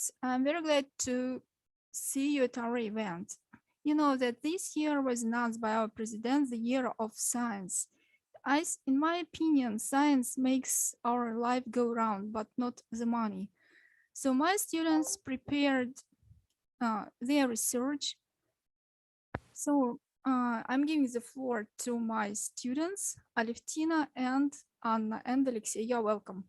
friends, I'm very glad to see you at our event. You know that this year was announced by our president the year of science. In my opinion, science makes our life go round, but not the money. So my students prepared their research. So I'm giving the floor to my students, Alevtina and Anna and Alexey. You're welcome.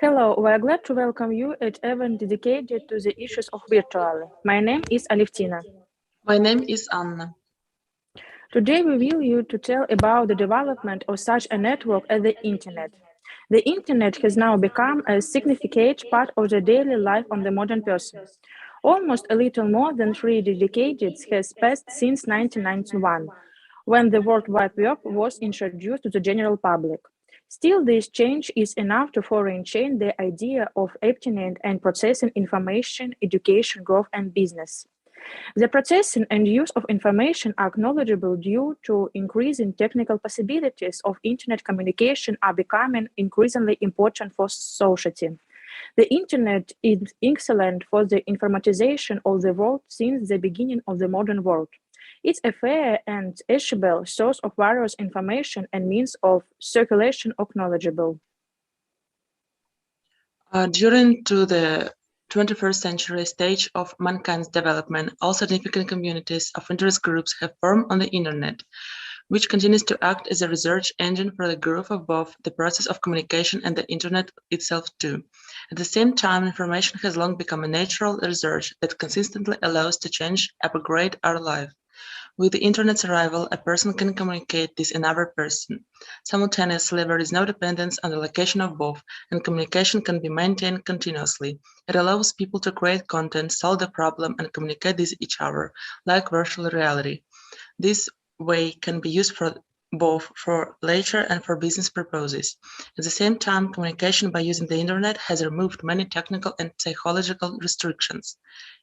Hello, we are glad to welcome you at an event dedicated to the issues of virtual. My name is Alevtina. My name is Anna. Today we will you to tell about the development of such a network as the Internet. The Internet has now become a significant part of the daily life of the modern person. Almost a little more than 3 decades has passed since 1991, when the World Wide Web was introduced to the general public. Still, this change is enough to foreign chain the idea of obtaining and processing information, education, growth, and business. The processing and use of information are knowledgeable due to increasing technical possibilities of Internet communication are becoming increasingly important for society. The Internet is excellent for the informatization of the world since the beginning of the modern world. It's a fair and accessible source of various information and means of circulation of knowledgeable. During the 21st century stage of mankind's development, all significant communities of interest groups have formed on the Internet, which continues to act as a research engine for the growth of both the process of communication and the Internet itself too. At the same time, information has long become a natural research that consistently allows to change, upgrade our life. With the Internet's arrival, a person can communicate with another person. Simultaneously, there is no dependence on the location of both, and communication can be maintained continuously. It allows people to create content, solve the problem, and communicate with each other, like virtual reality. This way can be used for both for leisure and for business purposes. At the same time, communication by using the Internet has removed many technical and psychological restrictions.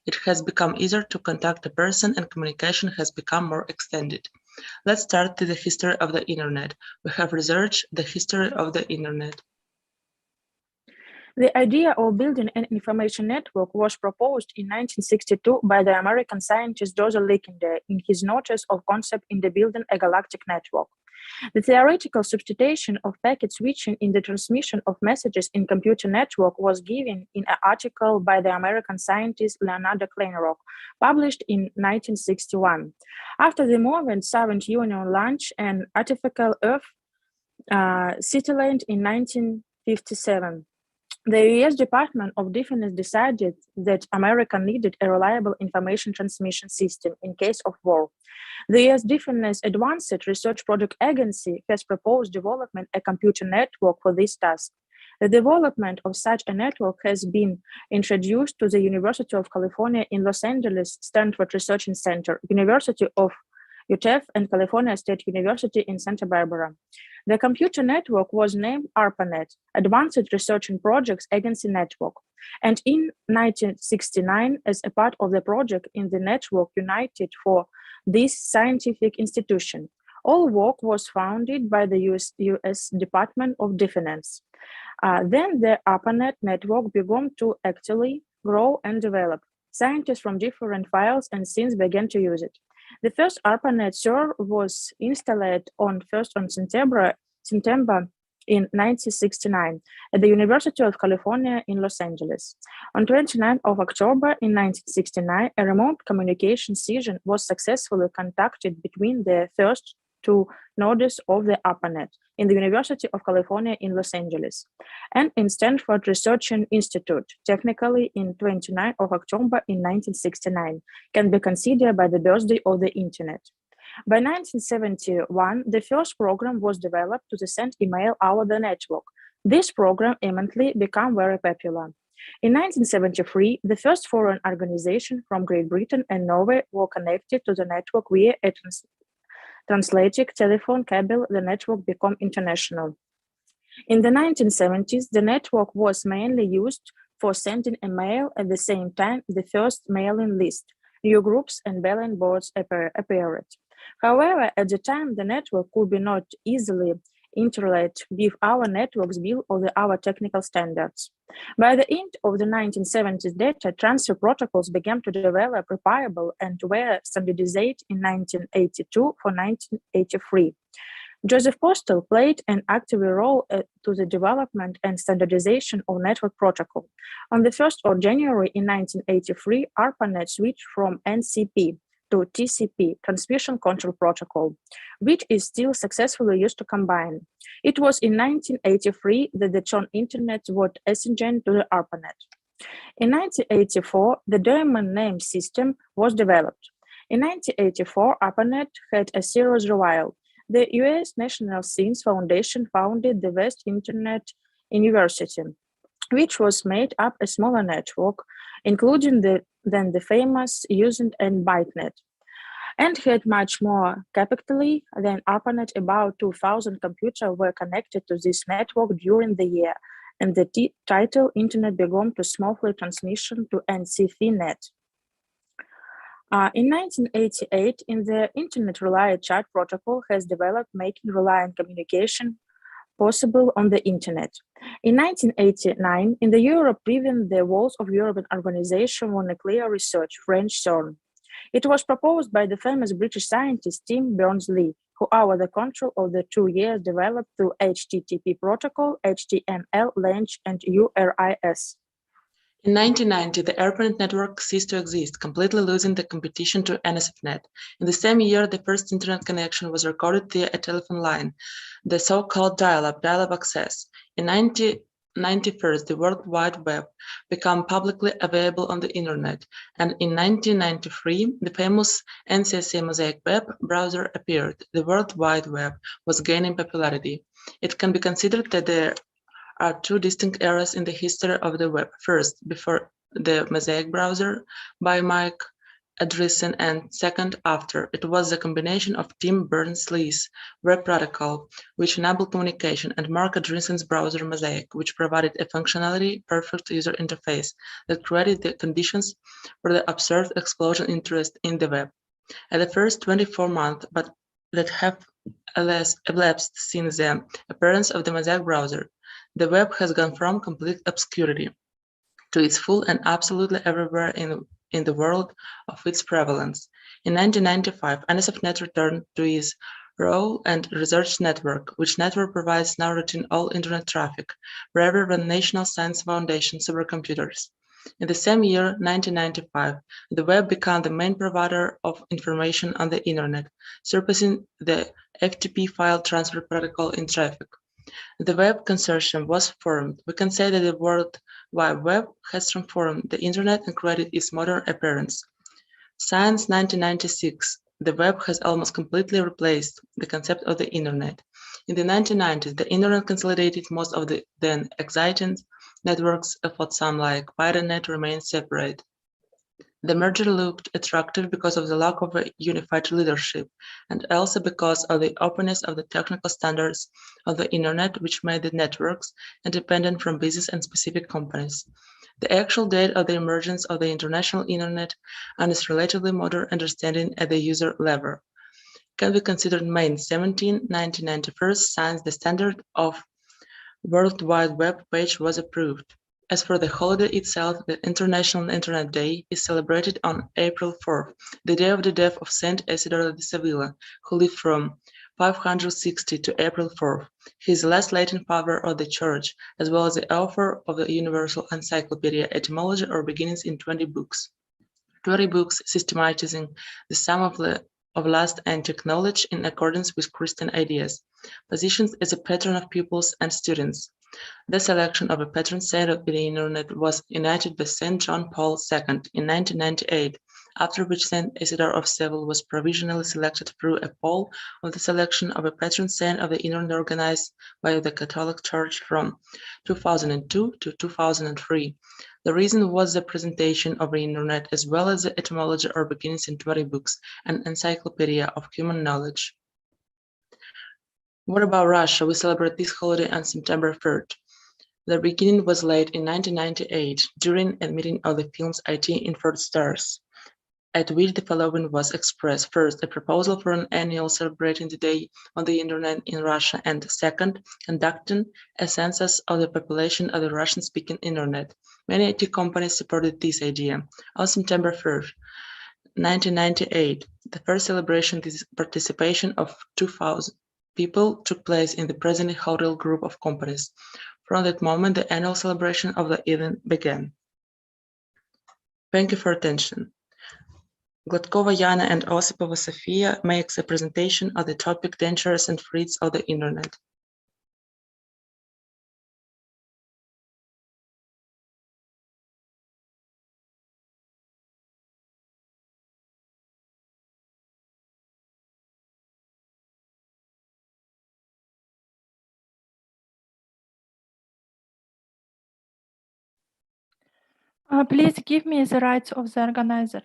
It has become easier to contact a person and communication has become more extended. Let's start with the history of the Internet. We have researched the history of the Internet. The idea of building an information network was proposed in 1962 by the American scientist Joseph Lickender in his notice of concept in the building a galactic network. The theoretical substitution of packet switching in the transmission of messages in computer network was given in an article by the American scientist Leonard Kleinrock, published in 1961. After the movement, Soviet Union launched an artificial Earth satellite in 1957. The US Department of Defense decided that America needed a reliable information transmission system in case of war. The US Defense Advanced Research Project Agency has proposed development a computer network for this task. The development of such a network has been introduced to the University of California in Los Angeles Stanford Research Center, University of UTEF, and California State University in Santa Barbara. The computer network was named ARPANET, Advanced Research and Projects Agency Network, and in 1969, as a part of the project in the network united for this scientific institution. All work was founded by the US Department of Defense. Then the ARPANET network began to actively grow and develop. Scientists from different fields and scenes began to use it. The first ARPANET server was installed on September in 1969 at the University of California in Los Angeles. On 29th of October in 1969, a remote communication session was successfully conducted between the first two nodes of the ARPANET in the University of California in Los Angeles and in Stanford Research Institute, technically in 29th of October in 1969, can be considered by the birthday of the Internet. By 1971, the first program was developed to send email over the network. This program immediately became very popular. In 1973, the first foreign organization from Great Britain and Norway were connected to the network via a transatlantic telephone cable. The network became international. In the 1970s, the network was mainly used for sending a mail. At the same time, the first mailing list, new groups and bulletin boards appeared. However, at the time, the network could be not easily internet with our networks built on our technical standards. By the end of the 1970s, data transfer protocols began to develop reliable and were standardized in 1982 for 1983. Joseph Postel played an active role to the development and standardization of network protocol. On the 1st of January in 1983, ARPANET switched from NCP to TCP, Transmission Control Protocol, which is still successfully used to combine. It was in 1983 that the term Internet was assigned to the ARPANET. In 1984, the domain name system was developed. In 1984, ARPANET had a serious revival. The U.S. National Science Foundation founded the West Internet University, which was made up a smaller network, including than the famous Usenet and ByteNet, and had much more capacity than ARPANET. About 2,000 computers were connected to this network during the year, and the title Internet began to smoothly transmission to NCFnet. In 1988, in the Internet Reliant Chat Protocol has developed, making reliant communication possible on the Internet. In 1989, in the Europe, within the walls of European Organization for Nuclear Research, French CERN, it was proposed by the famous British scientist Tim Berners-Lee, who over the control of the 2 years developed through HTTP protocol, HTML, LANG, and URIS. In 1990, the ARPANET network ceased to exist, completely losing the competition to NSFNet. In the same year, the first internet connection was recorded via a telephone line, the so-called dial-up access. In 1991, the World Wide Web became publicly available on the Internet, and in 1993, the famous NCSA Mosaic web browser appeared. The World Wide Web was gaining popularity. It can be considered that there are two distinct eras in the history of the web. First, before the Mosaic browser by Mike Andreessen, and second, after. It was the combination of Tim Berners-Lee's web protocol, which enabled communication, and Mark Andreessen's browser Mosaic, which provided a functionality perfect user interface that created the conditions for the observed explosion interest in the web. At the first 24 months, but that have elapsed since the appearance of the Mosaic browser, the web has gone from complete obscurity to its full and absolutely everywhere in the world of its prevalence. In 1995, NSFNet returned to its role and research network, which network provides now routine all internet traffic, rather than National Science Foundation supercomputers. In the same year, 1995, the web became the main provider of information on the Internet, surpassing the FTP file transfer protocol in traffic. The Web Consortium was formed. We can say that the World Wide Web has transformed the Internet and created its modern appearance. Since 1996, the web has almost completely replaced the concept of the Internet. In the 1990s, the Internet consolidated most of the then exciting networks of what some like ByteNet remained separate. The merger looked attractive because of the lack of a unified leadership, and also because of the openness of the technical standards of the Internet, which made the networks independent from business and specific companies. The actual date of the emergence of the international Internet and its relatively modern understanding at the user level can be considered May 17, 1991, since the standard of World Wide Web page was approved. As for the holiday itself, the International Internet Day is celebrated on April 4th, the day of the death of Saint Isidore de Sevilla, who lived from 560 to April 4th. He is the last Latin father of the Church, as well as the author of the Universal Encyclopedia, Etymology or Beginnings in 20 books. 20 books systematizing the sum of last antique knowledge in accordance with Christian ideas, positioned as a patron of pupils and students. The selection of a patron saint of the Internet was enacted by Saint John Paul II in 1998, after which Saint Isidore of Seville was provisionally selected through a poll of the selection of a patron saint of the Internet organized by the Catholic Church from 2002 to 2003. The reason was the presentation of the Internet as well as the etymology or beginnings in 20 books, an encyclopedia of human knowledge. What about Russia? We celebrate this holiday on September 3rd. The beginning was late in 1998 during a meeting of the films IT in Third Stars. at which the following was expressed. First, a proposal for an annual celebrating the day on the internet in Russia, and second, conducting a census of the population of the Russian-speaking internet. Many IT companies supported this idea. On September 1st, 1998, the first celebration participation of 2,000 people took place in the presently hotel group of companies. From that moment, the annual celebration of the event began. Thank you for attention. Gladkova Yana and Osipova Sofia makes a presentation of the topic Dangers and Threats of the Internet. Please give me the rights of the organizer.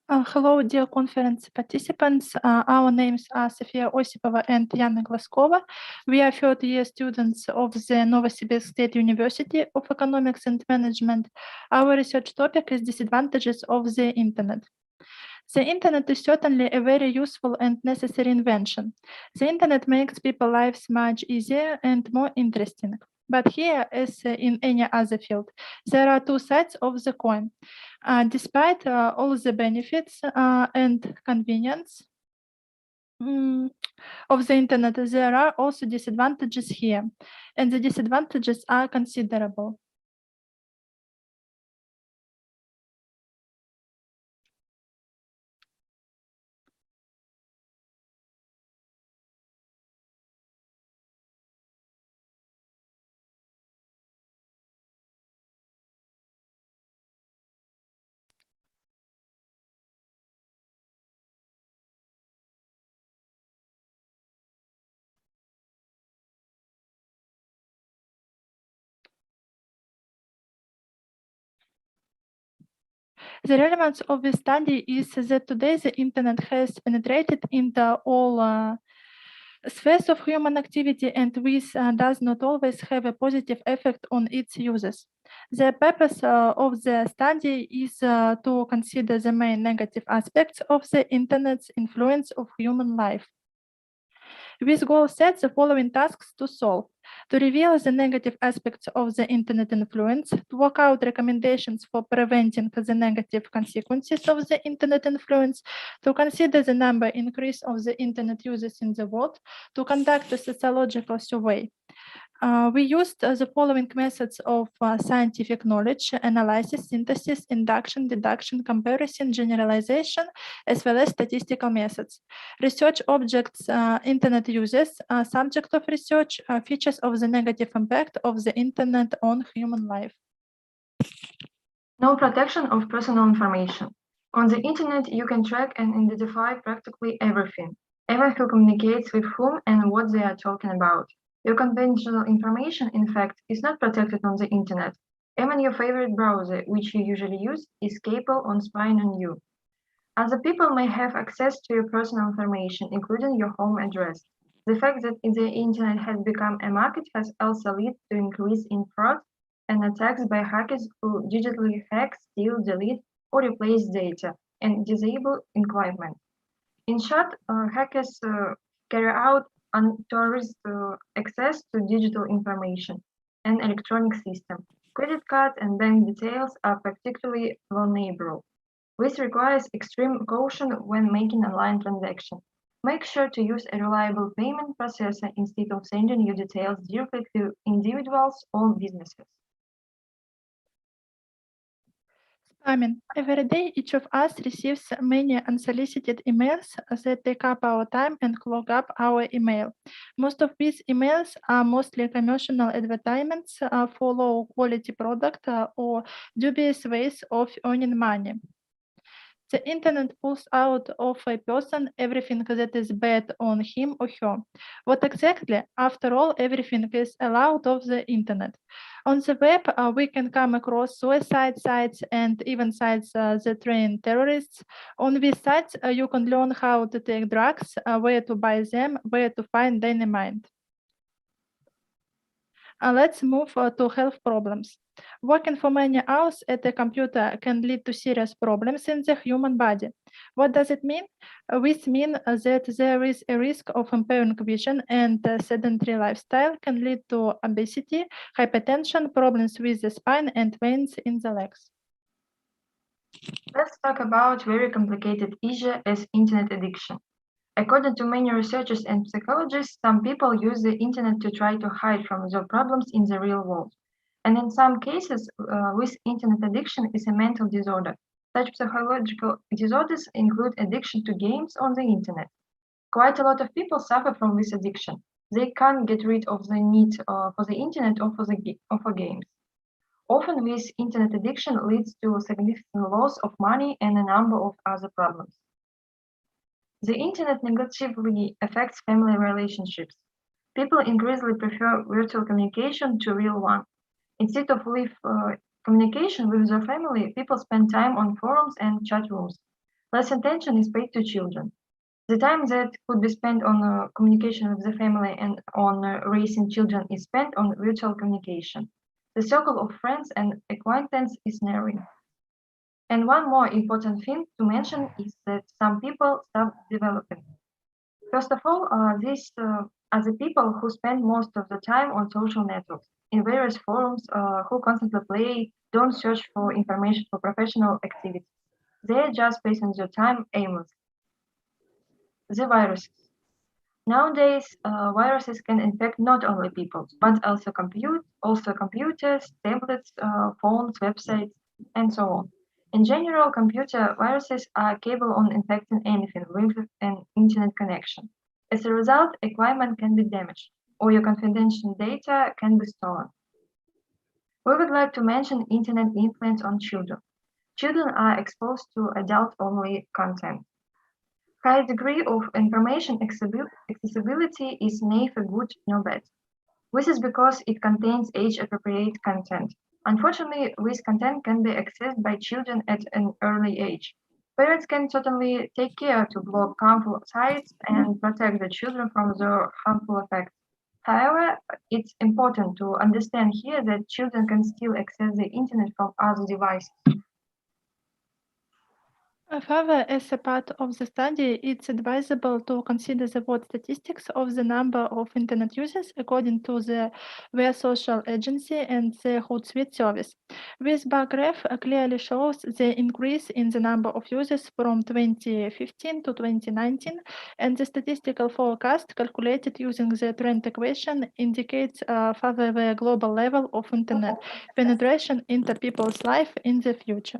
Hello, dear conference participants. Our names are Sofia Osipova and Yana Glaskova. We are third-year students of the Novosibirsk State University of Economics and Management. Our research topic is disadvantages of the Internet. The Internet is certainly a very useful and necessary invention. The Internet makes people's lives much easier and more interesting. But here, as in any other field, there are two sides of the coin. Despite all the benefits and convenience of the Internet, there are also disadvantages here, and the disadvantages are considerable. The relevance of this study is that today the Internet has penetrated into all spheres of human activity, and this does not always have a positive effect on its users. The purpose of the study is to consider the main negative aspects of the Internet's influence of human life. This goal sets the following tasks to solve: to reveal the negative aspects of the Internet influence, to work out recommendations for preventing the negative consequences of the Internet influence, to consider the number increase of the Internet users in the world, to conduct a sociological survey. We used the following methods of scientific knowledge: analysis, synthesis, induction, deduction, comparison, generalization, as well as statistical methods. Research objects, Internet users, subject of research, features of the negative impact of the Internet on human life. No protection of personal information. On the Internet, you can track and identify practically everything, even who communicates with whom and what they are talking about. Your confidential information, in fact, is not protected on the Internet. Even your favorite browser, which you usually use, is capable of spying on you. Other people may have access to your personal information, including your home address. The fact that the Internet has become a market has also led to increase in fraud and attacks by hackers who digitally hack, steal, delete, or replace data and disable equipment. In short, hackers carry out unauthorized access to digital information and electronic system. Credit card and bank details are particularly vulnerable. This requires extreme caution when making online transactions. Make sure to use a reliable payment processor instead of sending your details directly to individuals or businesses. Spamming. Every day, each of us receives many unsolicited emails that take up our time and clog up our email. Most of these emails are mostly commercial advertisements for low quality product or dubious ways of earning money. The internet pulls out of a person everything that is bad on him or her. What exactly? After all, everything is allowed of the internet. On the web, we can come across suicide sites and even sites that train terrorists. On these sites, you can learn how to take drugs, where to buy them, where to find dynamite. Let's move to health problems. Working for many hours at a computer can lead to serious problems in the human body. What does it mean? This means that there is a risk of impairing vision, and a sedentary lifestyle can lead to obesity, hypertension, problems with the spine, and veins in the legs. Let's talk about very complicated issue as internet addiction. According to many researchers and psychologists, some people use the internet to try to hide from their problems in the real world. And in some cases, with internet addiction is a mental disorder. Such psychological disorders include addiction to games on the internet. Quite a lot of people suffer from this addiction. They can't get rid of the need for the internet or for games. Often this internet addiction leads to significant loss of money and a number of other problems. The internet negatively affects family relationships. People increasingly prefer virtual communication to real one. Instead of live communication with their family, people spend time on forums and chat rooms. Less attention is paid to children. The time that could be spent on communication with the family and on raising children is spent on virtual communication. The circle of friends and acquaintances is narrowing. And one more important thing to mention is that some people stop developing. First of all, these are the people who spend most of the time on social networks, in various forums, who constantly play, don't search for information for professional activities. They're just wasting their time aimlessly. The viruses. Nowadays, viruses can infect not only people, but also computers, tablets, phones, websites, and so on. In general, computer viruses are capable of infecting anything with an internet connection. As a result, equipment can be damaged, or your confidential data can be stolen. We would like to mention internet influence on children. Children are exposed to adult-only content. High degree of information accessibility is neither good nor bad. This is because it contains age-appropriate content. Unfortunately, this content can be accessed by children at an early age. Parents can certainly take care to block harmful sites and protect the children from their harmful effects. However, it's important to understand here that children can still access the internet from other devices. Further, as a part of the study, it's advisable to consider the broad statistics of the number of internet users according to the Web Social Agency and the Hootsuite service. This bar graph clearly shows the increase in the number of users from 2015 to 2019, and the statistical forecast calculated using the trend equation indicates further the global level of internet penetration into people's life in the future.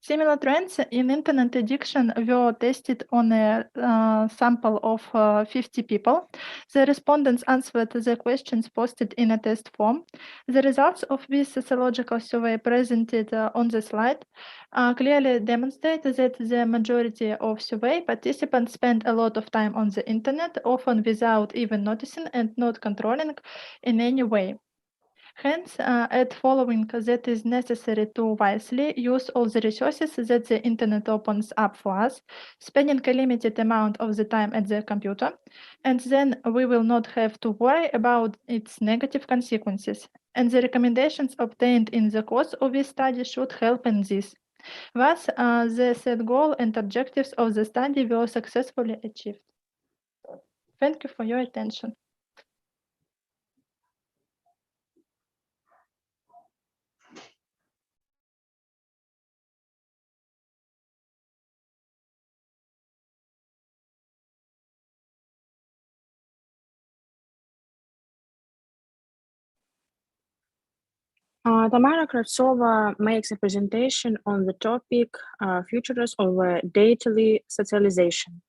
Similar trends in internet addiction were tested on a sample of 50 people. The respondents answered the questions posted in a test form. The results of this sociological survey presented on the slide clearly demonstrate that the majority of survey participants spend a lot of time on the internet, often without even noticing and not controlling in any way. Hence, at following that is necessary to wisely use all the resources that the internet opens up for us, spending a limited amount of the time at the computer, and then we will not have to worry about its negative consequences. And the recommendations obtained in the course of this study should help in this. Thus, the set goal and objectives of the study were successfully achieved. Thank you for your attention. Tamara Kravtsova makes a presentation on the topic Futures of Daily Socialization.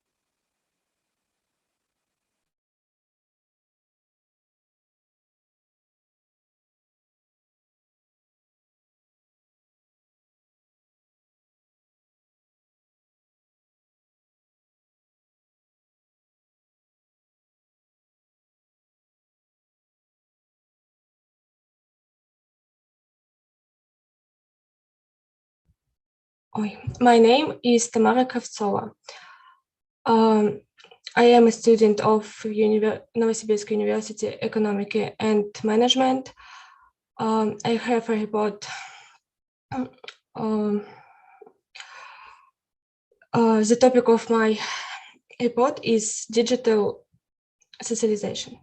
My name is Tamara Kravtsova. I am a student of Novosibirsk University Economic and Management. I have a report. The topic of my report is digital socialization.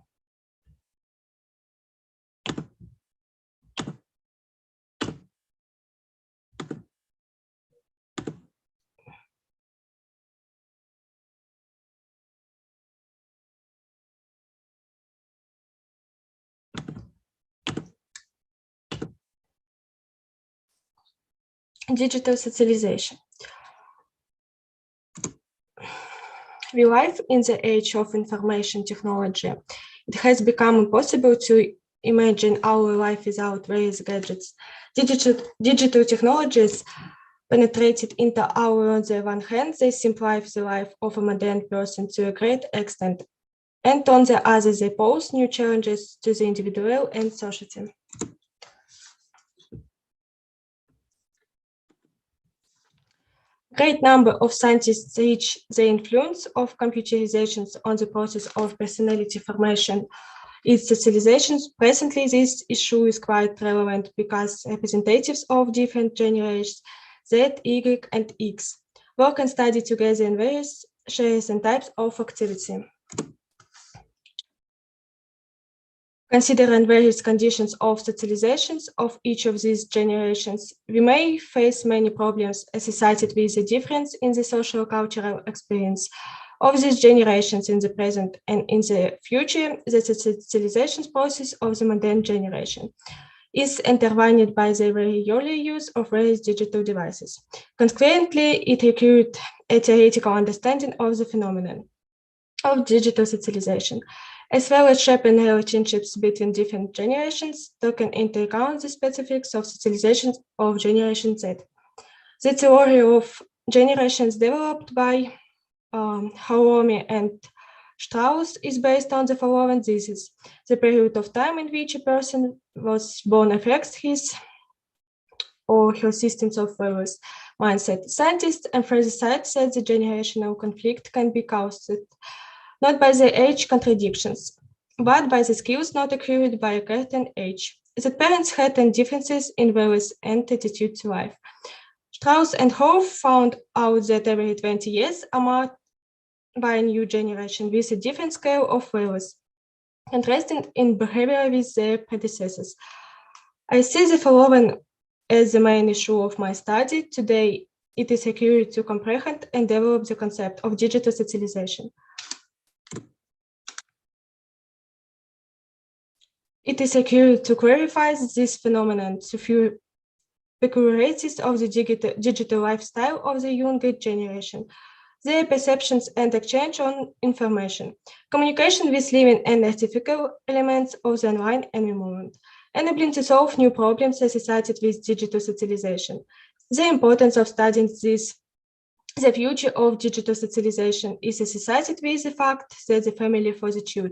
Digital socialization. We live in the age of information technology. It has become impossible to imagine our life without various gadgets. Digital technologies penetrated into our, on the one hand, they simplify the life of a modern person to a great extent, and on the other, they pose new challenges to the individual and society. Great number of scientists reach the influence of computerizations on the process of personality formation. Its socializations. Presently, this issue is quite relevant because representatives of different generations, Z, Y, and X, work and study together in various shares and types of activity. Considering various conditions of socializations of each of these generations, we may face many problems associated with the difference in the social cultural experience of these generations in the present and in the future. The socialization process of the modern generation is intertwined by the very early use of various digital devices. Consequently, it required a theoretical understanding of the phenomenon of digital socialization, as well as shaping relationships between different generations, taking into account the specifics of socialization of Generation Z. The theory of generations developed by Haromi and Strauss is based on the following thesis. The period of time in which a person was born affects his or her systems of values, mindset. Scientists emphasize that the generational conflict can be caused not by the age contradictions, but by the skills not acquired by a certain age. That parents had differences in values and attitude to life. Strauss and Howe found out that every 20 years are marked by a new generation with a different scale of values, contrasting in behavior with their predecessors. I see the following as the main issue of my study. Today, it is required to comprehend and develop the concept of digital socialization. It is required to clarify this phenomenon to few peculiarities of the digital lifestyle of the younger generation, their perceptions and exchange on information, communication with living and artificial elements of the online environment, enabling to solve new problems associated with digital socialization. The importance of studying this, the future of digital socialization, is associated with the fact that the family for the child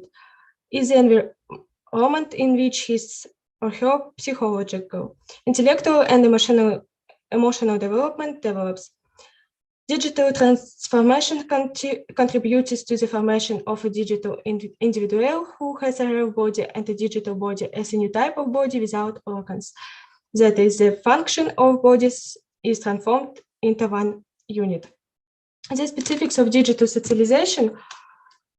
is the environment in which his or her psychological, intellectual, and emotional development develops. Digital transformation contributes to the formation of a digital individual who has a real body and a digital body as a new type of body without organs. That is, the function of bodies is transformed into one unit. The specifics of digital socialization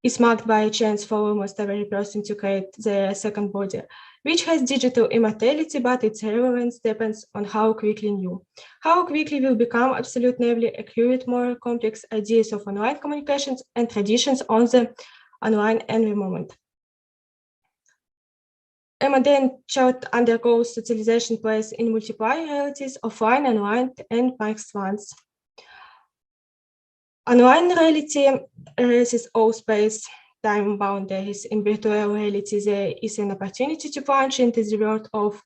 is marked by a chance for almost every person to create their second body, which has digital immortality, but its relevance depends on how quickly will become absolutely accurate, more complex ideas of online communications and traditions on the online environment. A modern child undergoes socialization plays in multiple realities, offline, online, and mixed ones. Online reality erases all space time boundaries. In virtual reality, there is an opportunity to plunge into the world of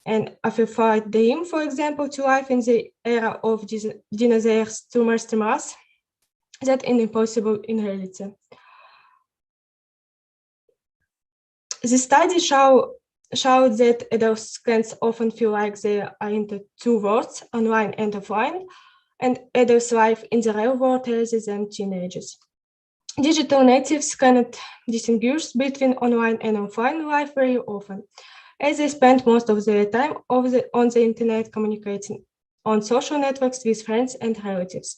an amplified dream, for example, to life in the era of dinosaurs to master mass that is impossible in reality. The study showed that adults can often feel like they are into two worlds, online and offline, and adults live in the real world rather than teenagers. Digital natives cannot distinguish between online and offline life very often, as they spend most of their time on the internet communicating on social networks with friends and relatives.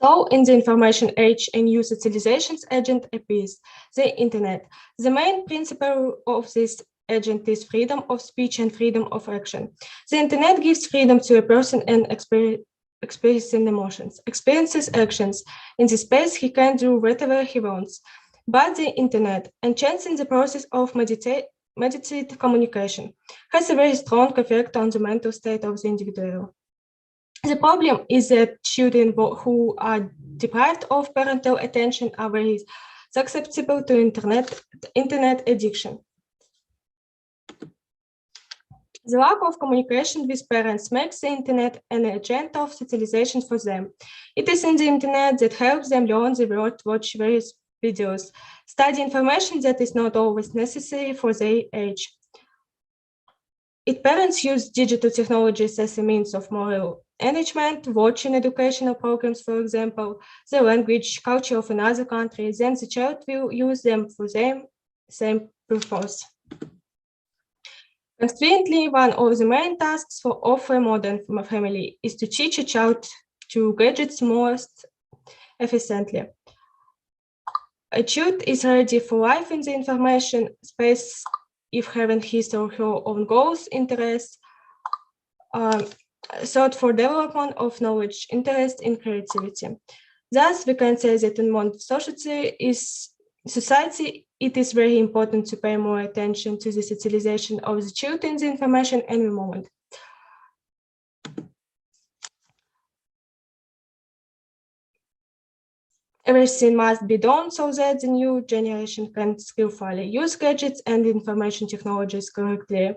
So, in the information age, a new socialization agent appears, the internet. The main principle of this agent is freedom of speech and freedom of action. The internet gives freedom to a person and experiencing emotions, experiences actions. In this space, he can do whatever he wants. But the internet, enhancing the process of mediated communication, has a very strong effect on the mental state of the individual. The problem is that children who are deprived of parental attention are very susceptible to internet addiction. The lack of communication with parents makes the internet an agent of socialization for them. It is in the internet that helps them learn the world, watch various videos, study information that is not always necessary for their age. If parents use digital technologies as a means of moral enrichment, watching educational programs, for example, the language, culture of another country, then the child will use them for the same purpose. Consequently, one of the main tasks of a modern family is to teach a child to gadgets most efficiently. A child is ready for life in the information space if having his or her own goals, interests, thought for development of knowledge, interest, in creativity. Thus, we can say that in modern society, it is very important to pay more attention to the socialization of the child in the information environment. Everything must be done so that the new generation can skillfully use gadgets and information technologies correctly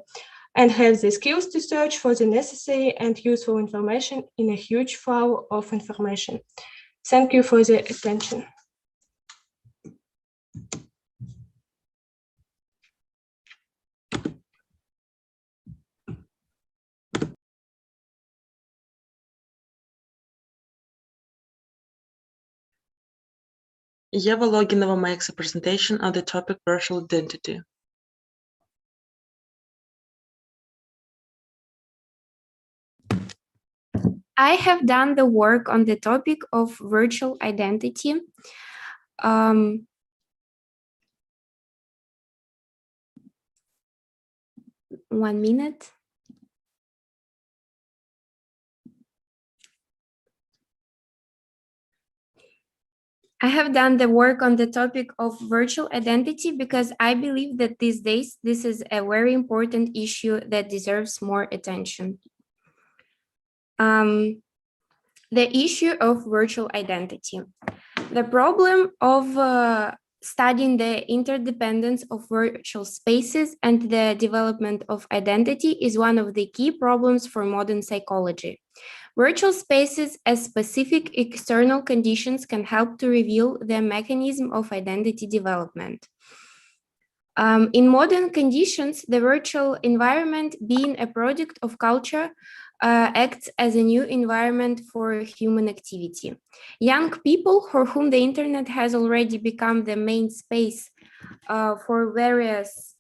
and have the skills to search for the necessary and useful information in a huge flow of information. Thank you for the attention. Eva Loginova makes a presentation on the topic virtual identity. I have done the work on the topic of virtual identity. 1 minute. I have done the work on the topic of virtual identity because I believe that these days this is a very important issue that deserves more attention. The issue of virtual identity. The problem of studying the interdependence of virtual spaces and the development of identity is one of the key problems for modern psychology. Virtual spaces as specific external conditions can help to reveal the mechanism of identity development. In modern conditions, the virtual environment, being a product of culture, acts as a new environment for human activity. Young people for whom the internet has already become the main space for various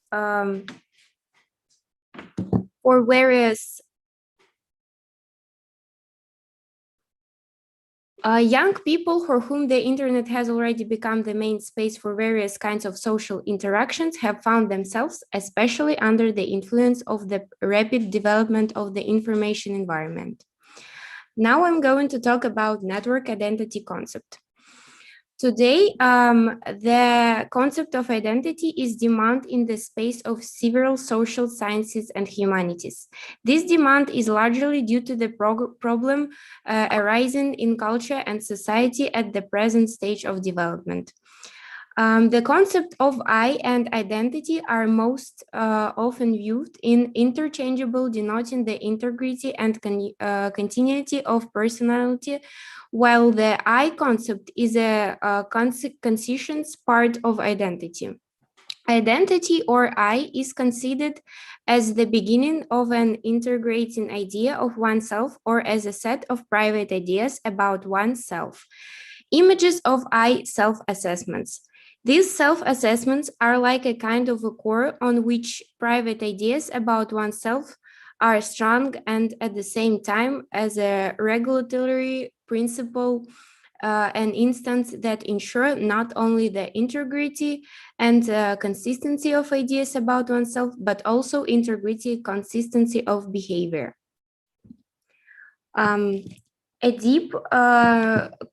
young people for whom the internet has already become the main space for various kinds of social interactions have found themselves, especially under the influence of the rapid development of the information environment. Now I'm going to talk about network identity concept. Today, the concept of identity is demand in the space of several social sciences and humanities. This demand is largely due to the problem arising in culture and society at the present stage of development. The concept of I and identity are most often viewed in interchangeable, denoting the integrity and continuity of personality, while the I concept is a conscious part of identity. Identity, or I, is considered as the beginning of an integrating idea of oneself or as a set of private ideas about oneself. Images of I self-assessments. These self-assessments are like a kind of a core on which private ideas about oneself are strung, and at the same time as a regulatory principle, an instance that ensure not only the integrity and consistency of ideas about oneself, but also integrity, consistency of behavior. A deep,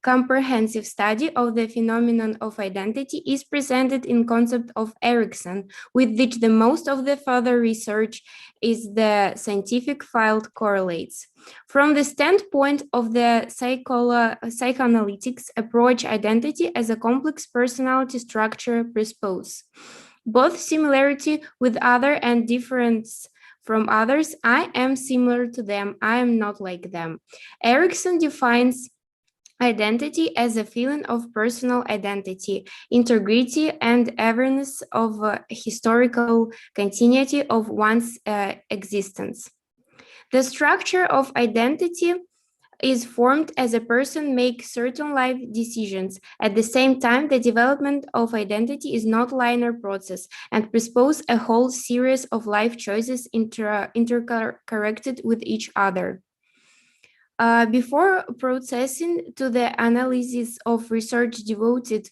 comprehensive study of the phenomenon of identity is presented in concept of Erikson, with which the most of the further research is the scientific field correlates. From the standpoint of the psychoanalytics approach, identity as a complex personality structure presupposes both similarity with other and difference from others. I am similar to them, I am not like them. Erikson defines identity as a feeling of personal identity, integrity, and awareness of historical continuity of one's existence. The structure of identity is formed as a person makes certain life decisions. At the same time, the development of identity is not a linear process and presupposes a whole series of life choices interconnected with each other. Before processing to the analysis of research devoted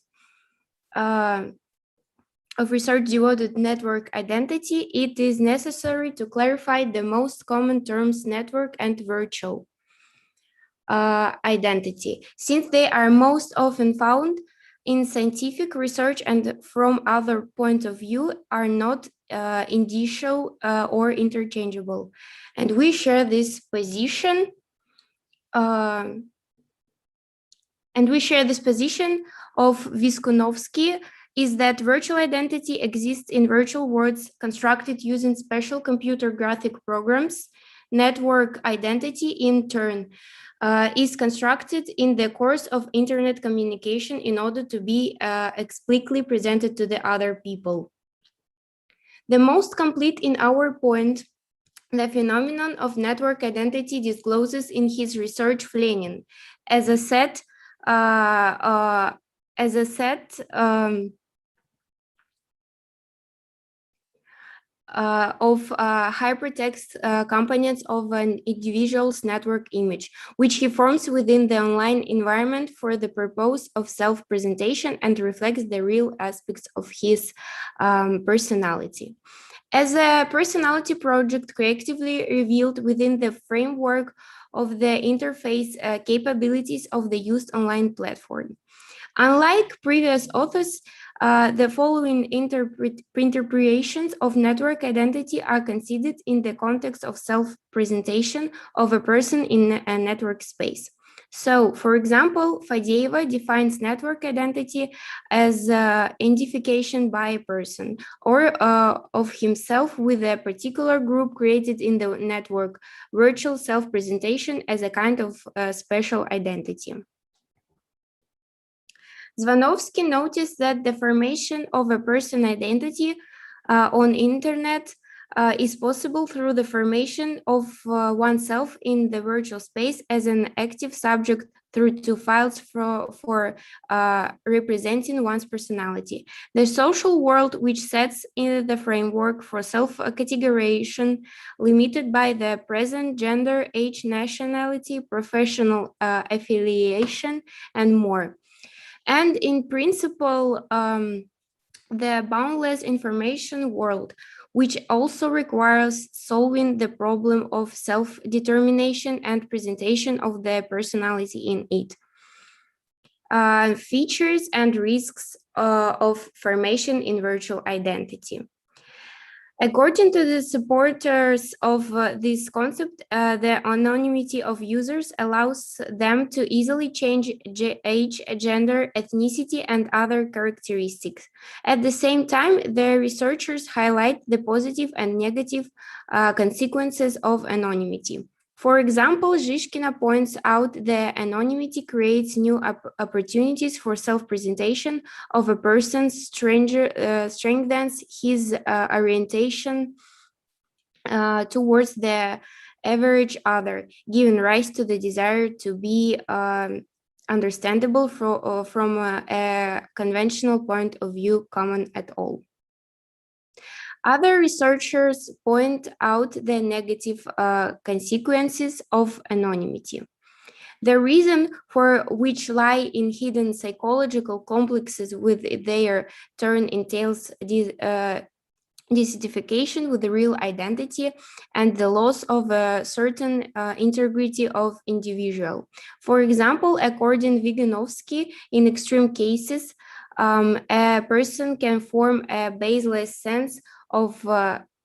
network identity, it is necessary to clarify the most common terms network and virtual identity, since they are most often found in scientific research and from other point of view are not indicial or interchangeable. And we share this position of Viskunovsky, is that virtual identity exists in virtual worlds constructed using special computer graphic programs. Network identity, in turn, is constructed in the course of internet communication in order to be explicitly presented to the other people. The most complete in our point, the phenomenon of network identity discloses in his research Flenin as a set of hypertext components of an individual's network image, which he forms within the online environment for the purpose of self-presentation and reflects the real aspects of his personality. As a personality project creatively revealed within the framework of the interface capabilities of the used online platform. Unlike previous authors, the following interpretations of network identity are considered in the context of self-presentation of a person in a network space. So, for example, Fadeyeva defines network identity as identification by a person or of himself with a particular group created in the network, virtual self-presentation as a kind of special identity. Zvanovsky noticed that the formation of a person identity on internet is possible through the formation of oneself in the virtual space as an active subject through two files for representing one's personality. The social world, which sets in the framework for self-categorization limited by the present gender, age, nationality, professional affiliation, and more. And in principle, the boundless information world, which also requires solving the problem of self-determination and presentation of the personality in it. features and risks of formation in virtual identity. According to the supporters of this concept, the anonymity of users allows them to easily change age, gender, ethnicity, and other characteristics. At the same time, the researchers highlight the positive and negative consequences of anonymity. For example, Zhishkina points out that anonymity creates new opportunities for self-presentation of a person, strengthens his orientation towards the average other, giving rise to the desire to be understandable from a conventional point of view common at all. Other researchers point out the negative consequences of anonymity. The reason for which lie in hidden psychological complexes with their turn entails disidentification with the real identity and the loss of a certain integrity of individual. For example, according to Vygonovsky, in extreme cases, a person can form a baseless sense of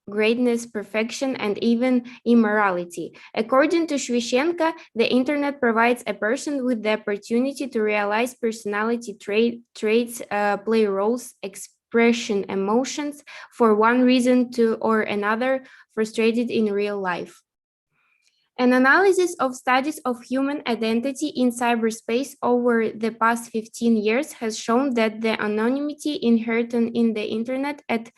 greatness, perfection, and even immorality. According to Shvyshenko, the internet provides a person with the opportunity to realize personality traits, play roles, expression emotions for one reason or another frustrated in real life. An analysis of studies of human identity in cyberspace over the past 15 years has shown that the anonymity inherent in the internet at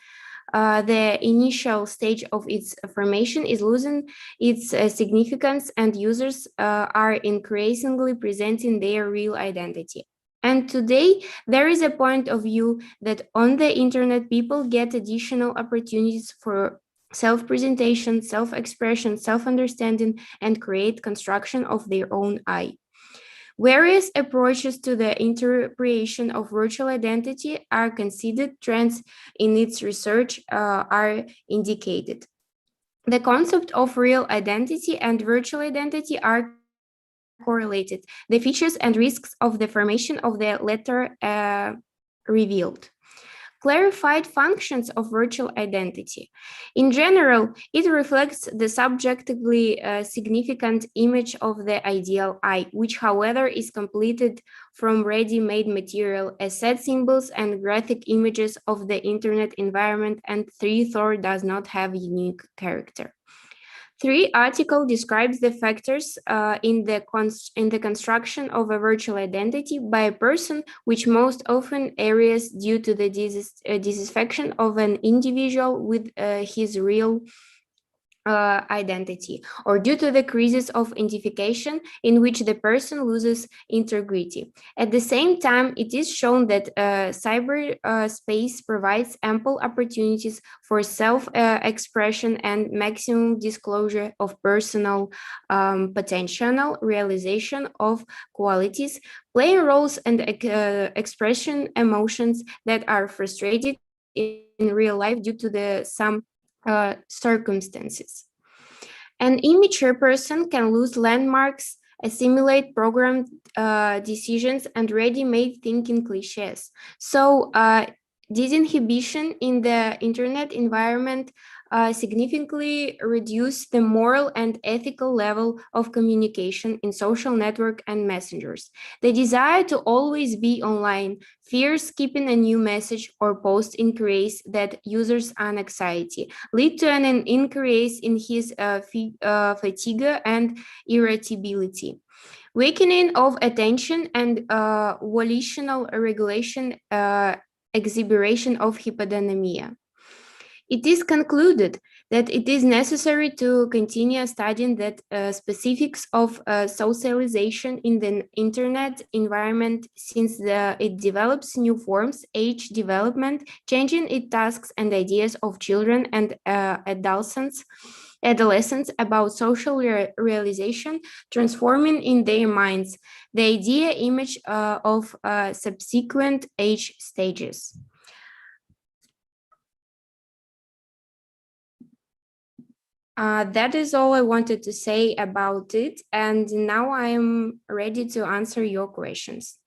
the initial stage of its formation is losing its significance, and users are increasingly presenting their real identity. And today, there is a point of view that on the internet, people get additional opportunities for self-presentation, self-expression, self-understanding, and create construction of their own I. Various approaches to the interpretation of virtual identity are considered. Trends in its research are indicated. The concept of real identity and virtual identity are correlated. The features and risks of the formation of the latter revealed. Clarified functions of virtual identity. In general, it reflects the subjectively significant image of the ideal I, which, however, is completed from ready-made material as set symbols and graphic images of the internet environment, and therefore does not have unique character. 3 article describes the factors in the construction of a virtual identity by a person, which most often areas due to the dissatisfaction of an individual with his real identity, or due to the crisis of identification in which the person loses integrity. At the same time, it is shown that cyberspace provides ample opportunities for self-expression and maximum disclosure of personal potential, realization of qualities, playing roles, and expression emotions that are frustrated in real life due to some circumstances. An immature person can lose landmarks, assimilate programmed decisions, and ready-made thinking cliches. So disinhibition in the internet environment significantly reduce the moral and ethical level of communication in social network and messengers. The desire to always be online, fear skipping a new message or post increase that users' anxiety, lead to an increase in his fatigue and irritability. Weakening of attention and volitional regulation, exhibition of hypodynamia. It is concluded that it is necessary to continue studying the specifics of socialization in the internet environment, since it develops new forms, age development, changing its tasks and ideas of children and adolescents about social realization, transforming in their minds the idea image of subsequent age stages. That is all I wanted to say about it, and now I am ready to answer your questions.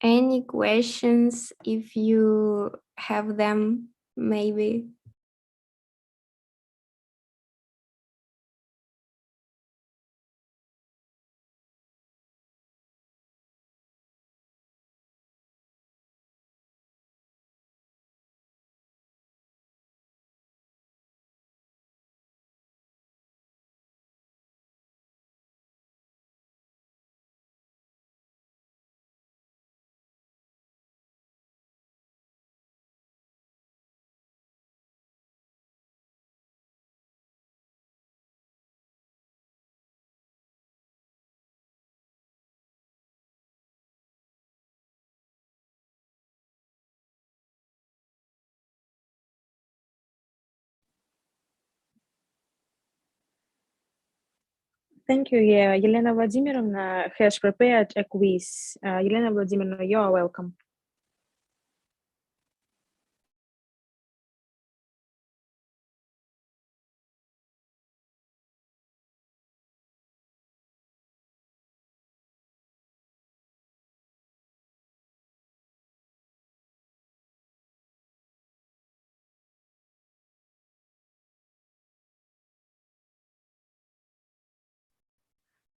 any questions if you have them, maybe? Thank you. Yeah, Elena Vladimirovna has prepared a quiz. Elena Vladimirovna, you are welcome.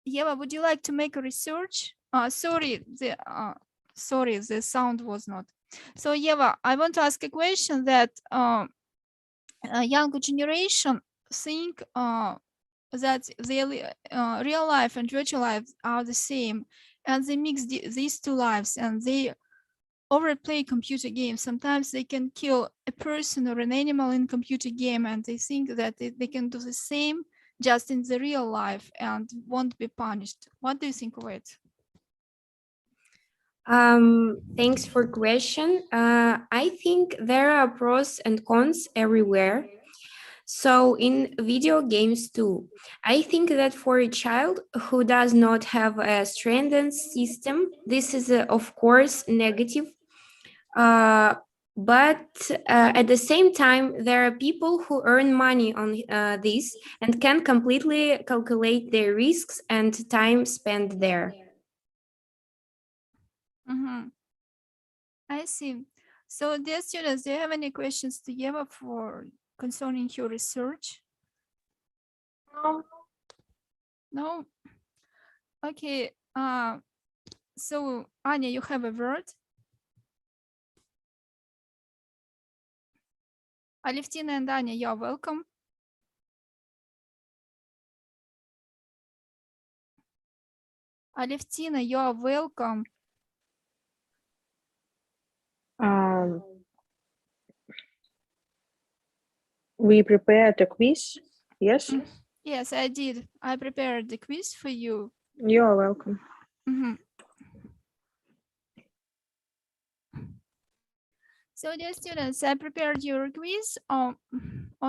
Eva, would you like to make a research? Sorry, the sound was not. So Eva, I want to ask a question that younger generation think that the real life and virtual life are the same, and they mix these two lives, and they overplay computer games. Sometimes they can kill a person or an animal in computer game, and they think that they can do the same just in the real life and won't be punished. What do you think of it? Thanks for question. I think there are pros and cons everywhere. So in video games too, I think that for a child who does not have a strengthened system, this is of course negative. But at the same time, there are people who earn money on this and can completely calculate their risks and time spent there. I see. So dear students, do you have any questions to Eva for concerning your research? No. No? Okay. So Anya, you have a word? Aleftina and Anya, you're welcome. Aleftina, you're welcome. We prepared a quiz, yes? Yes, I did. I prepared the quiz for you. You are welcome. So dear students, I prepared your quiz on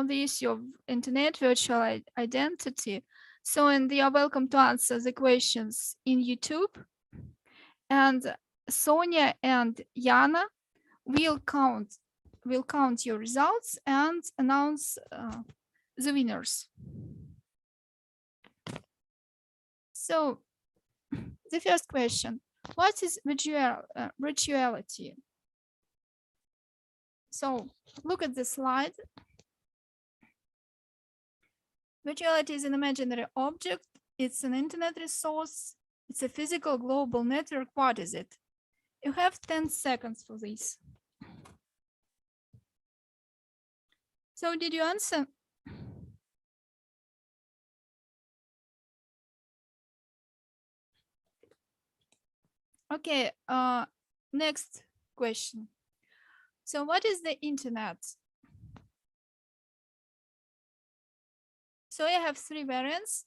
the issue of internet virtual identity. So, and you are welcome to answer the questions in YouTube. And Sonia and Yana will count your results and announce the winners. So the first question, what is virtuality? So look at the slide. Virtuality is an imaginary object. It's an internet resource. It's a physical global network. What is it? You have 10 seconds for this. So did you answer? Okay, next question. So what is the internet? So I have three variants.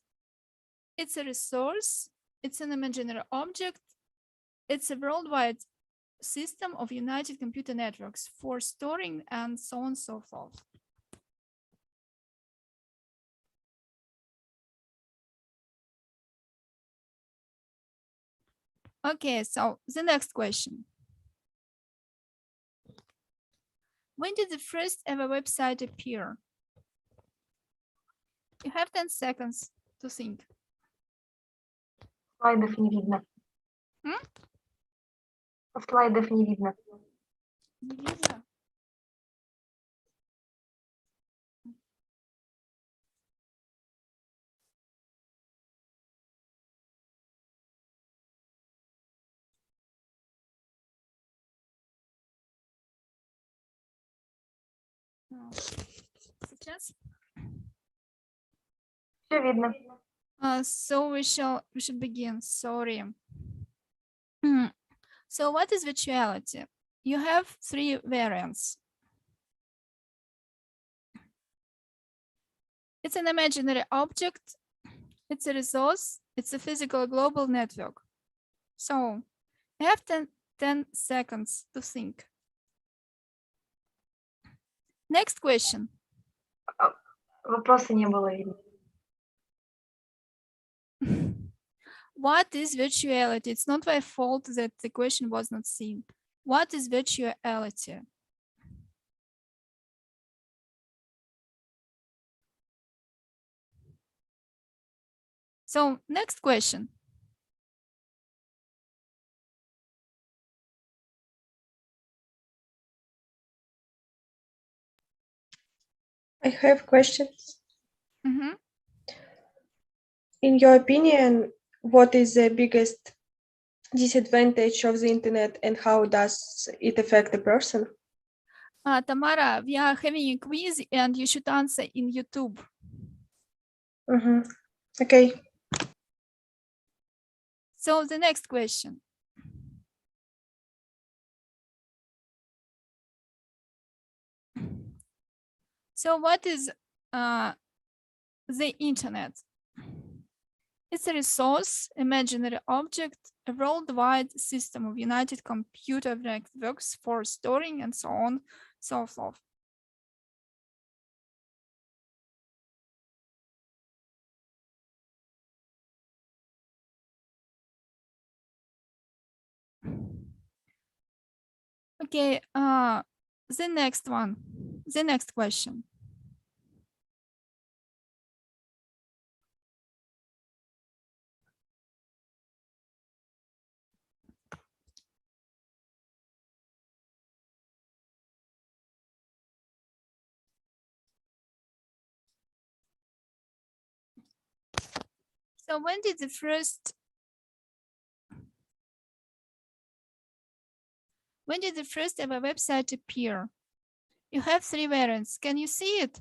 It's a resource, it's an imaginary object, it's a worldwide system of united computer networks for storing and so on and so forth. Okay, so the next question. When did the first ever website appear? You have 10 seconds to think. Слайдов не видно. Слайдов не видно. Не видно? Сейчас? Все видно. So we should begin. Sorry. So what is virtuality? You have three variants. It's an imaginary object, it's a resource, it's a physical global network. So you have 10 seconds to think. Next question. Вопроса не было видно. What is virtuality? It's not my fault that the question was not seen. What is virtuality? So next question. I have questions. Mhm. In your opinion, what is the biggest disadvantage of the internet and how does it affect the person? Tamara, we are having a quiz and you should answer in YouTube. Okay. So the next question. So what is the internet? It's a resource, imaginary object, a worldwide system of united computer networks for storing and so on, so forth. Okay, the next one, the next question. So when did the first ever website appear? You have three variants. Can you see it?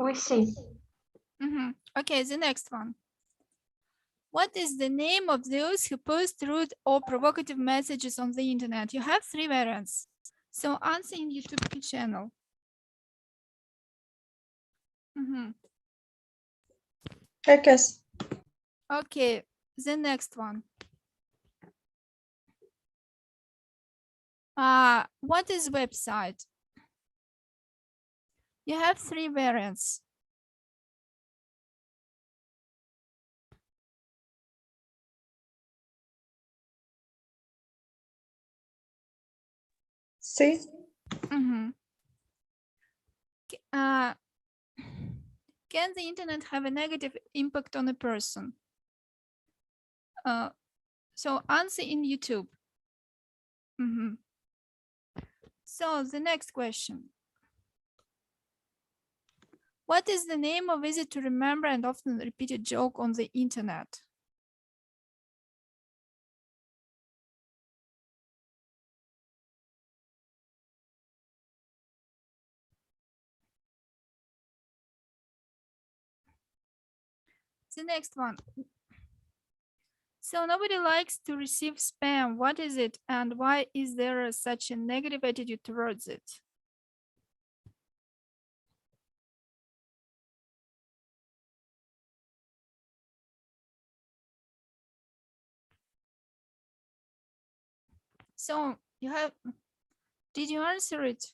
We see. Okay, the next one. What is the name of those who post rude or provocative messages on the internet? You have three variants. So answer in YouTube channel. Hackers. Okay, the next one. What is website? You have three variants. See? Can the internet have a negative impact on a person? So answer in YouTube. So the next question. What is the name of easy to remember and often repeated joke on the internet? The next one. So nobody likes to receive spam. What is it and why is there such a negative attitude towards it? So did you answer it?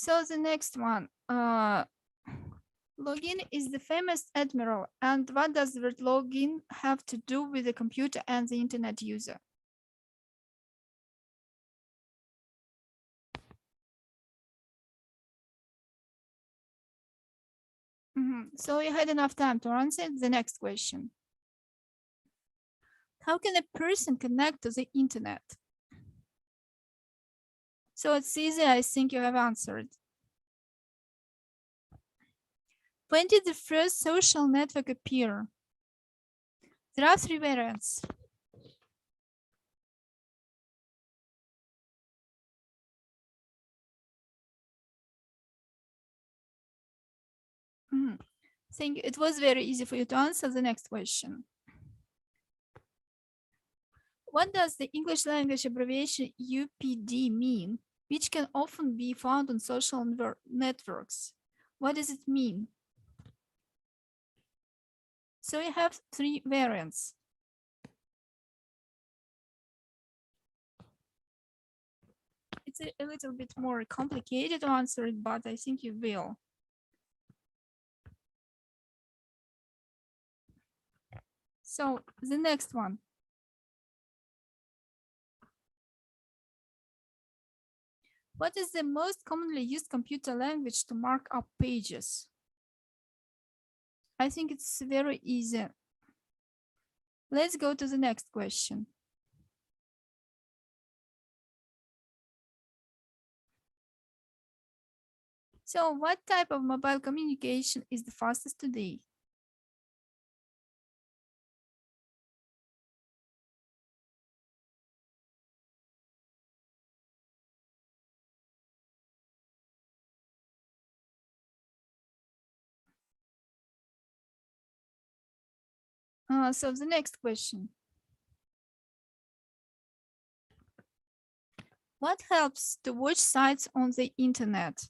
So the next one, login is the famous admiral. And what does the word login have to do with the computer and the internet user? So you had enough time to answer the next question. How can a person connect to the internet? So it's easy, I think you have answered. When did the first social network appear? There are three variants. I think it was very easy for you to answer the next question. What does the English language abbreviation UPD mean, which can often be found on social networks? What does it mean? So you have three variants. It's a little bit more complicated to answer it, but I think you will. So the next one. What is the most commonly used computer language to mark up pages? I think it's very easy. Let's go to the next question. So what type of mobile communication is the fastest today? So the next question. What helps to watch sites on the internet?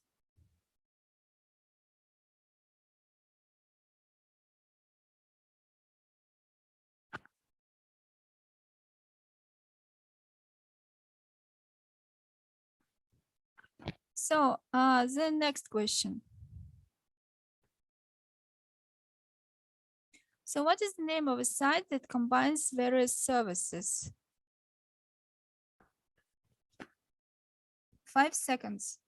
So the next question. So what is the name of a site that combines various services? 5 seconds.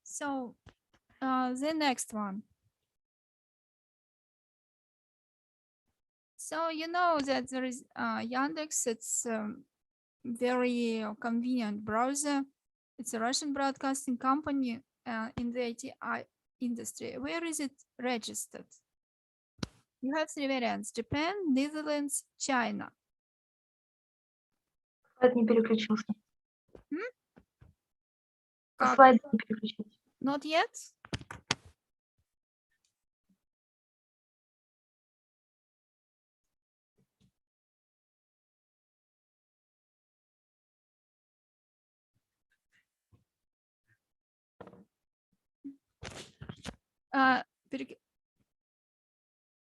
So the next one. So you know that there is Yandex. It's very convenient browser. It's a Russian broadcasting company in the IT industry. Where is it registered? You have three variants: Japan, Netherlands, China. Слайд не переключился. Как? Слайд не переключился. Not yet?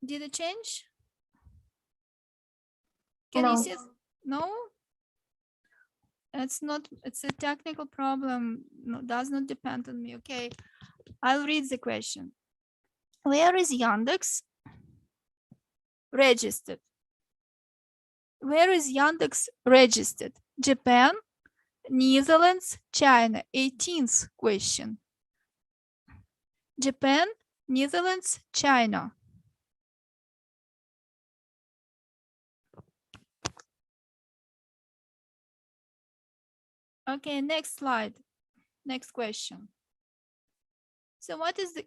Did it change? Can you No. see? No? It's not, it's a technical problem. No, does not depend on me. Okay. I'll read the question. Where is Yandex registered? Where is Yandex registered? Japan, Netherlands, China. 18th question. Japan, Netherlands, China. Okay, next slide. Next question. So what is the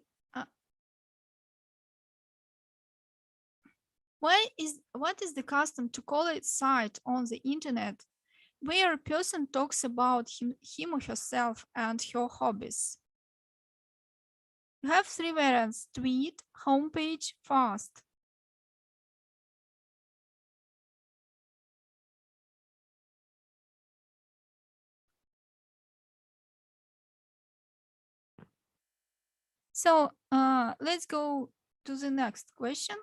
what is the custom to call a site on the internet where a person talks about him or herself and her hobbies? You have three variants: tweet, homepage, fast. So let's go to the next question.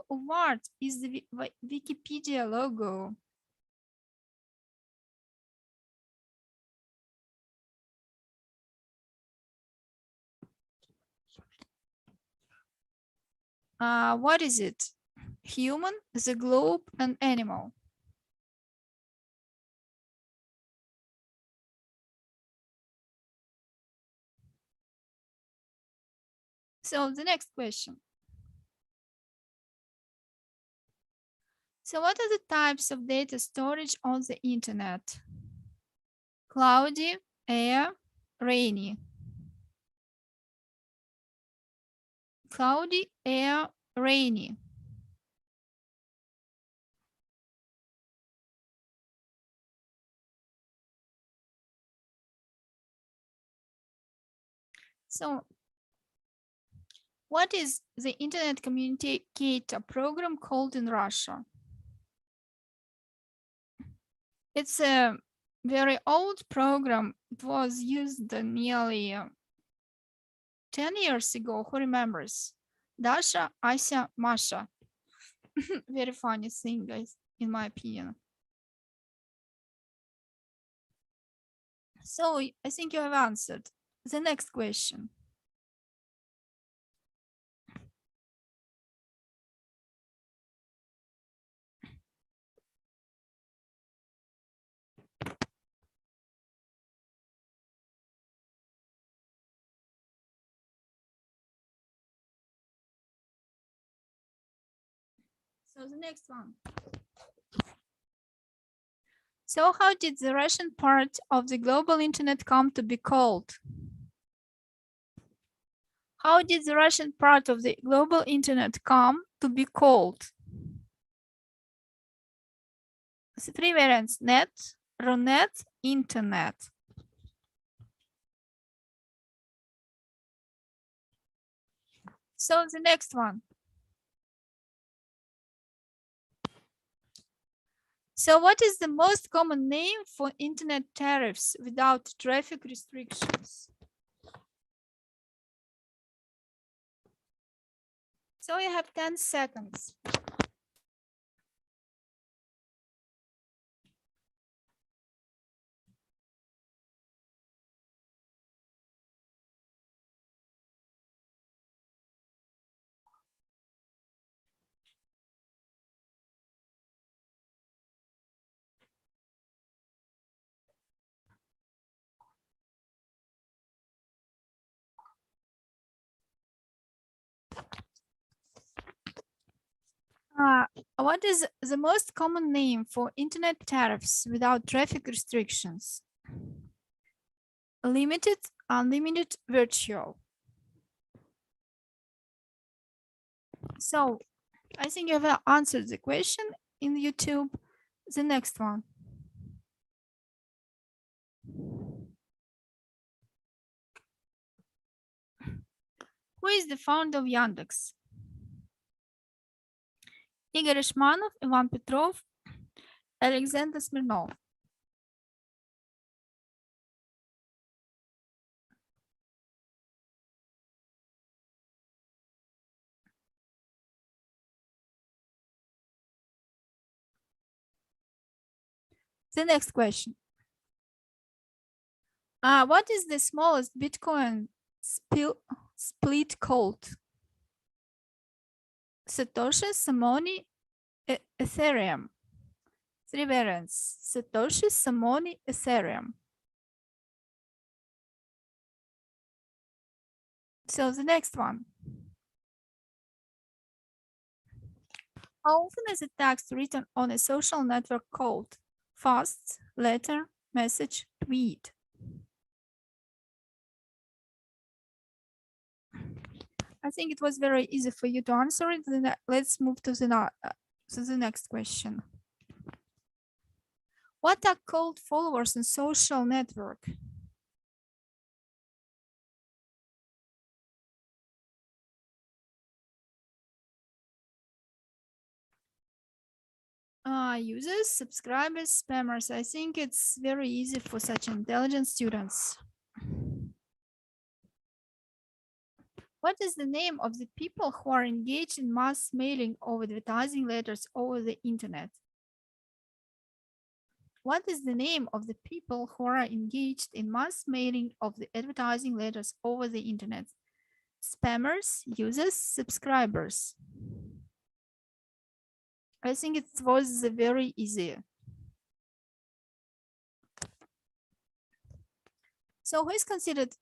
what is the Wikipedia logo? What is it? Human, the globe, and animal. So the next question. So what are the types of data storage on the internet? Cloudy, air, rainy. Cloudy, air, rainy. So what is the internet communicator program called in Russia? It's a very old program. It was used nearly 10 years ago. Who remembers? Dasha, Ася, Masha. Very funny thing, guys, in my opinion. So I think you have answered. The next question. So the next one. So how did the Russian part of the global internet come to be called? How did the Russian part of the global internet come to be called? The three variants: net, Runet, internet. So the next one. So what is the most common name for internet tariffs without traffic restrictions? So you have 10 seconds. What is the most common name for internet tariffs without traffic restrictions? Limited, unlimited, virtual. So I think you have answered the question in YouTube. The next one. Who is the founder of Yandex? Igor Ishmanov, Ivan Petrov, Alexander Smirnov. The next question. What is the smallest Bitcoin split called? Satoshi, Samoni, Ethereum. Three variants: Satoshi, Samoni, Ethereum. So the next one. How often is a text written on a social network called? Fast, letter, message, tweet. I think it was very easy for you to answer it. Then let's move to the next question. What are called followers in social network? Users, subscribers, spammers. I think it's very easy for such intelligent students. What is the name of the people who are engaged in mass mailing of advertising letters over the internet? What is the name of the people who are engaged in mass mailing of the advertising letters over the internet? Spammers, users, subscribers. I think it was very easy. So who is considered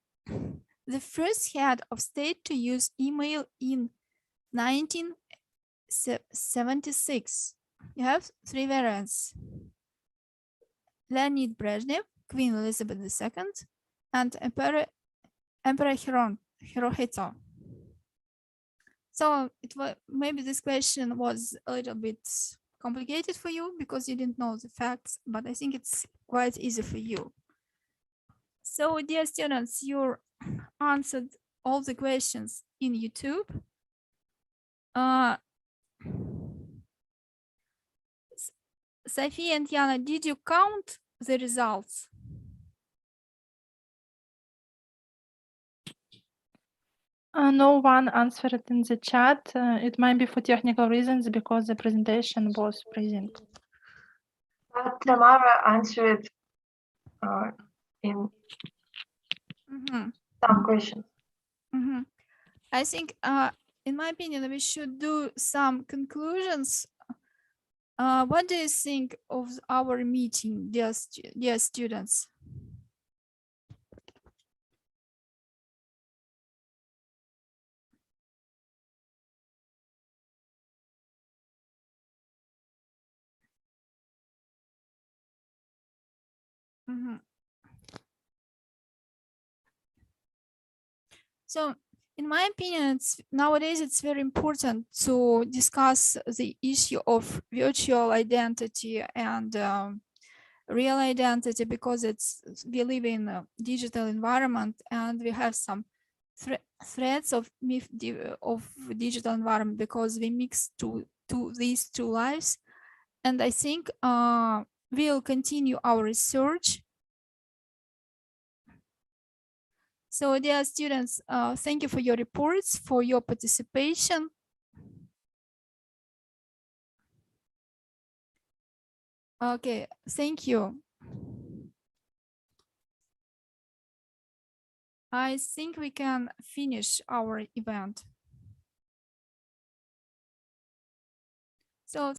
the first head of state to use email in 1976? You have three variants. Leonid Brezhnev, Queen Elizabeth II, and Emperor Hirohito. So maybe this question was a little bit complicated for you because you didn't know the facts, but I think it's quite easy for you. So dear students, you answered all the questions in YouTube. Sophia and Yana, did you count the results? No one answered in the chat. It might be for technical reasons because the presentation was present. But Tamara answered in some questions. I think, in my opinion, we should do some conclusions. What do you think of our meeting, dear students? So, in my opinion, nowadays it's very important to discuss the issue of virtual identity and real identity because we live in a digital environment and we have some threats of digital environment because we mix these two lives. And I think we'll continue our research. So dear students, thank you for your reports, for your participation. Okay, thank you. I think we can finish our event. So